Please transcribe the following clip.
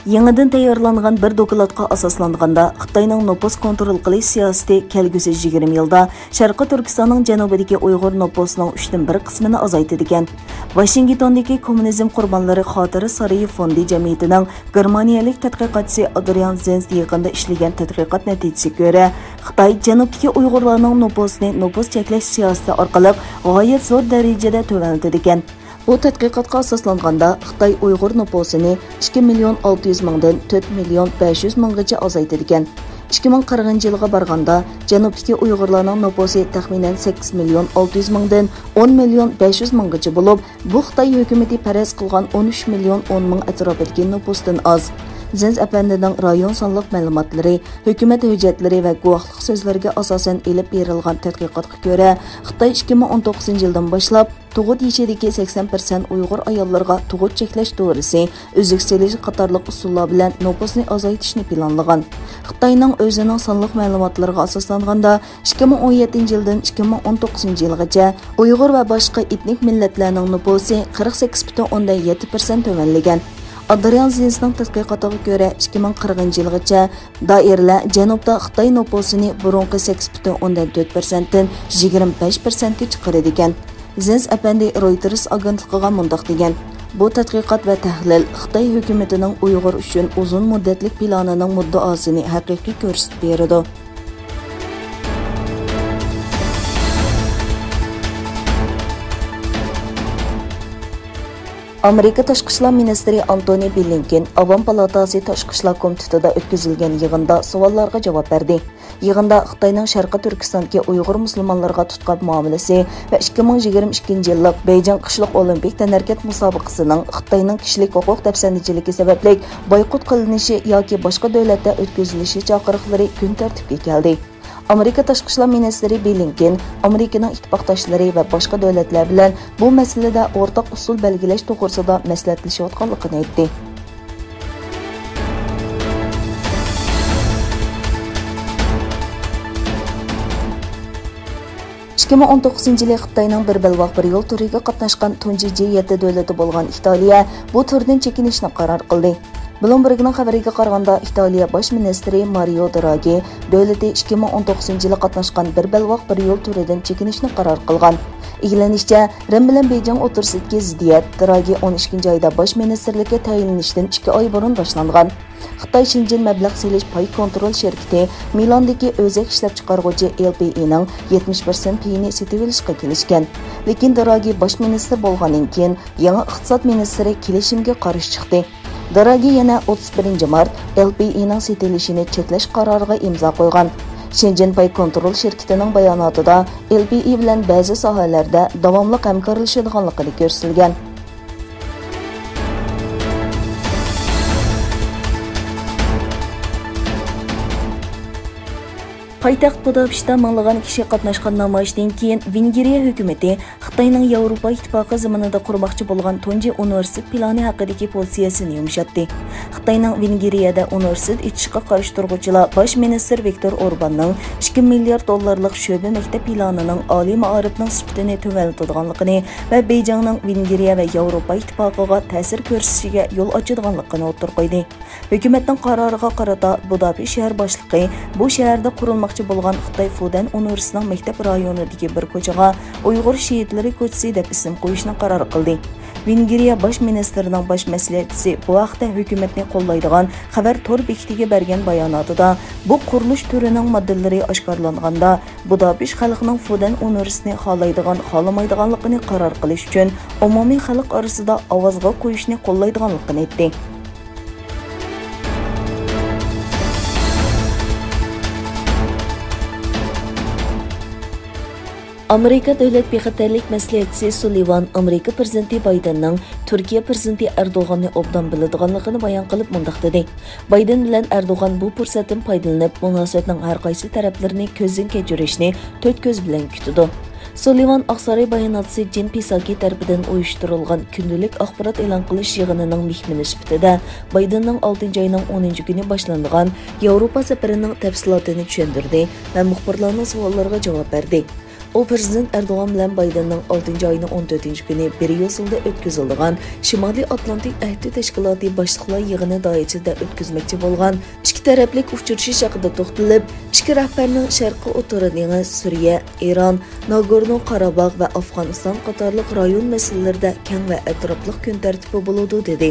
Yangidan tayyorlangan bir dokladga asoslanganda, Xitoyning nopus kontrol qilish siyosati kelgusi 20 yilda Sharqi Turkistonning janubidagi Uyg'ur nopusining 3/1 qismini azaytadigan. Washingtondagi kommunizm qurbonlari xotira saroyi fondi jamiyatining germaniyalik tadqiqotchisi Adrian Zenz yaqinda ishlagan tadqiqot natijasiga ko'ra, Xitoy janubdagi Uyg'urlarning nopusini nopus cheklash siyosati orqali g'oyat zo'r darajada to'lantirgan. Bu tadqiqotga asoslanganda Xitoy Uyg'ur nopusini 2.600.000dan 4.500.000gacha azaytirgan. 2040 yilga borganda janubdagi Uyg'urlarning nopusi taxminan 8.600.000dan 10.500.000gacha bo'lib, bu Xitoy hukumati faraz qilgan 13.010.000 atrofidagi nopusdan oz. Zenz apandining rayon sonliq ma'lumotlari, hukumat hujjatlari va guvohlik so'zlariga asosan elib berilgan tadqiqotga ko'ra, Xitoy 2019-yildan boshlab tug'ut yeshidagi 80% Uyg'ur ayollarga tug'ut cheklash to'g'risi, uzuk selish qatorliq usullar bilan nopusni azaytishni planlagan. Xitoyning o'zining sonliq ma'lumotlariga asoslanganda 2017-yildan 2019-yilgacha Uyg'ur va boshqa etnik millatlarning nopusi 48.7% to'vanlagan. Adrian Zensning tadqiqotiga ko'ra 2040 yilgacha doiralar janubda Xitoy nopusini burunqi 8.4%dan 25%ga chiqaradi ekan. Zens apandi Reuters agentligiga mundaq degan: bu tadqiqot va tahlil Xitoy hukumatining Uyg'ur uchun uzun muddatli planining muddaosini haqiqiy ko'rsatib beradi. Amerika Tashqi ishlar ministri Antony Blinken Avam palatasi Tashqi ishlar komitetida o'tkazilgan yig'inda savollarga javob berdi. Yig'inda Xitoyning Sharqi Turkistondagi Uyg'ur musulmonlarga tutqun muomalasi va 2022 yillik Beyjing qishliq olimpik tanarkat musobaqasining Xitoyning kishilik huquq dafsandichiligi sababli boykot qilinishi yoki boshqa davlatda o'tkazilishi chaqiriqlari kun tartibga keldi. Amerika Tashqi ishlar ministri Blinken Amerikaning ittifoqdoshlari va boshqa davlatlar bilan bu masalada o'rtaq usul belgilash to'g'risida maslahatlashayotganligini aytdi. 2019-yili Xitoyning bir belbaq bir yo'l turiga qatnashgan tunji G7 davlati bo'lgan Italiya bu turdan chekinishni qaror qildi. Bloombergning xabariga qaraganda, Italiya bosh ministri Mario Draghi davlati 2019-yili qatnashgan bir belbaq bir yo'l turidan chekinishni qaror qilgan. E'lanishicha, Rim bilan Beyjing o'rtasidagi ziddiyat Draghi 12 oyda bosh ministerlikka tayinlanishdan 2 oy burun boshlangan. Xitoy Shinjin mablag' selish pay kontrol shirkati Milandagi o'zak ishlab chiqaruvchi LPE'ning 70% payini sotib olishga kelishgan. Lekin Draghi bosh ministr bo'lgandan keyin yangi iqtisod ministri kelishimga qarshi chiqdi. Draghi yana 31 mart LPE'ning sotilishini cheklash qaroriga imzo qo'ygan. Shinjin pay kontrol shirkatining bayonotida LPE bilan ba'zi sohalarda davomli hamkorlashadiganligi ko'rsatilgan. Paytaxt Budapestda minglagan kishi qatnashgan namoyishdan keyin Vengriya hukumati Xitoyning Yavropa İttipaقı zamonida qurmoqchi bo'lgan tunji universitet plani haqidagi pozitsiyasini yumshatdi. Xitoyning Vengriyada universitet ichishga qarshi turg'uvchilar bosh ministr Viktor Orbanning 2 milliard dollarlik sho'ba maktab planining oliy ma'rifning sifatini tuvaltadiganligini va Beyjingning Vengriya va Yavropa İttipaqiga ta'sir ko'rsatishiga yo'l ochadiganligini o'tirib qo'ydi. Hukumatning qaroriga qarata Budapest shahar boshlig'i bu shaharda qurilmoqchi bo'lgan Xitoy Fudan universitetining maktab rayonidagi bir ko'chaga Uyg'ur shiitlari ko'chasi deb ism qo'yishni qaror qildi. Vengriya bosh ministrining bosh maslahatchisi bu vaqtda hukumatni qo'llaydigan xabar tor bekitiga bergan bayonotida bu qurilish turining moddallari oshkorlanganda Budapest xalqining Fudan universitetini xohlaydigan, xohlamaydiganligini qaror qilish uchun umumiy xalq orasida ovozga qo'yishni qo'llaydiganligini aytdi. Amerika davlat bexatarlik maslahatchisi Sullivan Amerika prezidenti Baydenning Turkiya prezidenti Erdo'g'onni obdan biladiganligini bayon qilib mundaq dedi. Bayden bilan Erdo'g'on bu fursatdan foydalanib, munosabatning har qaysi taraflarini ko'zdan kechirishni to'rt ko'z bilan kutdi. Sullivan Aqsaray bayonotchisi Jin Pisaki tarafidan uyushtirilgan kundalik axborot e'lon qilish yig'inining mehmoni sifatida Baydenning 6-oyning 10-kuni boshlangan Yevropa safarining tafsilotini tushuntirdi va muxbirlarning savollariga javob berdi. U Prezident Erdoğan bilan Baydenning 6 ayının 14 kuni Brüsselda o'tkazilgan Shimoliy Atlantik Ahdi Tashkiloti boshliqlar yig'ini doirasida o'tkazmoqchi bo'lgan ikki taraflik uchrashuv haqida to'xtalib, ikki rahbarning Sharqiy O'rta dengiz, Suriya, Eron, Nagorno-Qarabog' va Afg'oniston qatorliq rayon masalalarida keng va atrofli kun tartibi bo'ladi dedi.